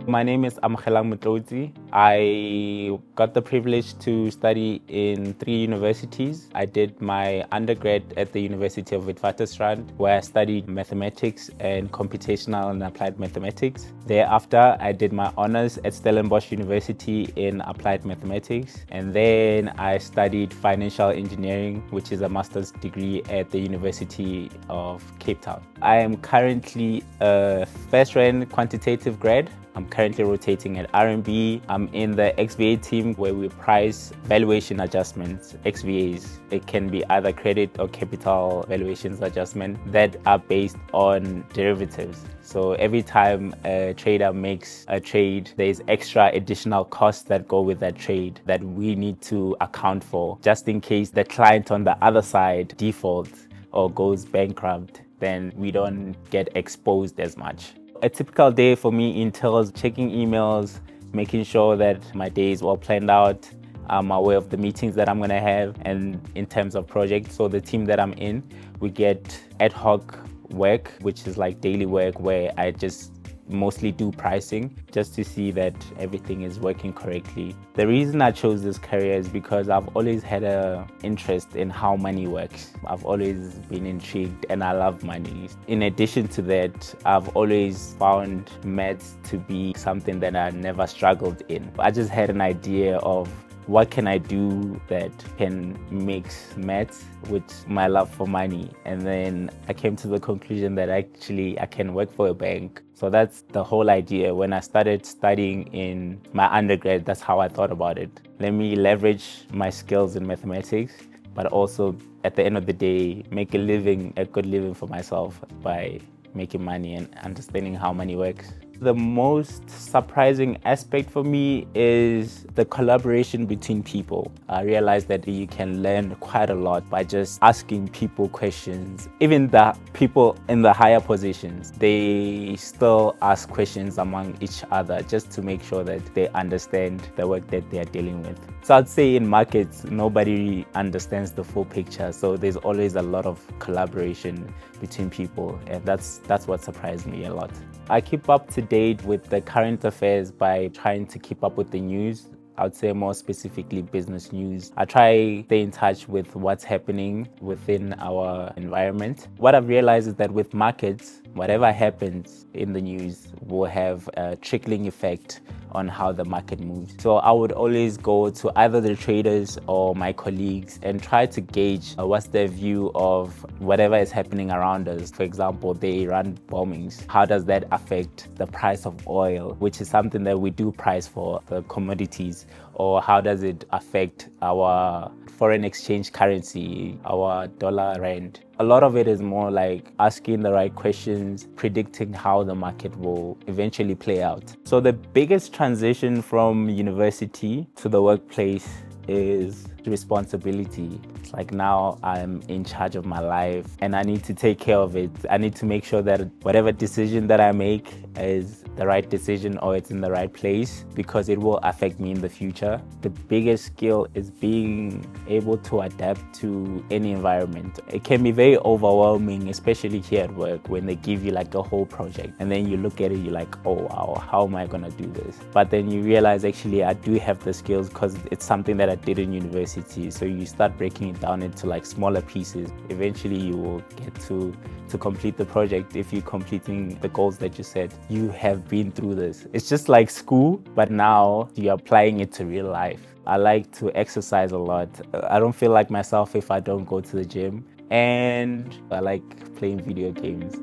My name is Amogelang Motloutsi. I got the privilege to study in 3 universities. I did my undergrad at the University of FirstRand, where I studied mathematics and computational and applied mathematics. Thereafter, I did my honors at Stellenbosch University in applied mathematics. And then I studied financial engineering, which is a master's degree at the University of Cape Town. I am currently a FirstRand quantitative grad. I'm currently rotating at R&B. I'm in the XVA team where we price valuation adjustments, XVAs. It can be either credit or capital valuations adjustment that are based on derivatives. So every time a trader makes a trade, there's extra additional costs that go with that trade that we need to account for, just in case the client on the other side defaults or goes bankrupt, then we don't get exposed as much. A typical day for me entails checking emails, making sure that my day is well planned out. I'm aware of the meetings that I'm gonna have, and in terms of projects, so the team that I'm in, we get ad hoc work, which is like daily work where I just mostly do pricing just to see that everything is working correctly. The reason I chose this career is because I've always had an interest in how money works. I've always been intrigued and I love money. In addition to that, I've always found maths to be something that I never struggled in. I just had an idea of what can I do that can mix maths with my love for money? And then I came to the conclusion that actually I can work for a bank. So that's the whole idea. When I started studying in my undergrad, that's how I thought about it. Let me leverage my skills in mathematics, but also at the end of the day, make a good living for myself by making money and understanding how money works. The most surprising aspect for me is the collaboration between people. I realized that you can learn quite a lot by just asking people questions. Even the people in the higher positions, they still ask questions among each other just to make sure that they understand the work that they are dealing with. So I'd say in markets, nobody understands the full picture. So there's always a lot of collaboration between people, and that's what surprised me a lot. I keep up to date with the current affairs by trying to keep up with the news. I would say more specifically business news. I try to stay in touch with what's happening within our environment. What I've realized is that with markets, whatever happens in the news will have a trickling effect on how the market moves. So I would always go to either the traders or my colleagues and try to gauge what's their view of whatever is happening around us. For example, the Iran bombings. How does that affect the price of oil, which is something that we do price for, the commodities? Or how does it affect our foreign exchange currency, our dollar rand? A lot of it is more like asking the right questions, predicting how the market will eventually play out. So the biggest transition from university to the workplace is responsibility. It's like now I'm in charge of my life and I need to take care of it. I need to make sure that whatever decision that I make is the right decision or it's in the right place, because it will affect me in the future. The biggest skill is being able to adapt to any environment. It can be very overwhelming, especially here at work, when they give you like a whole project and then you look at it, you're like, oh wow, how am I gonna do this? But then you realize actually I do have the skills because it's something that I did in university. So you start breaking it down into like smaller pieces. Eventually you will get to complete the project. If you're completing the goals that you set, you have been through this. It's just like school, but now you're applying it to real life. I like to exercise a lot. I don't feel like myself if I don't go to the gym, and I like playing video games.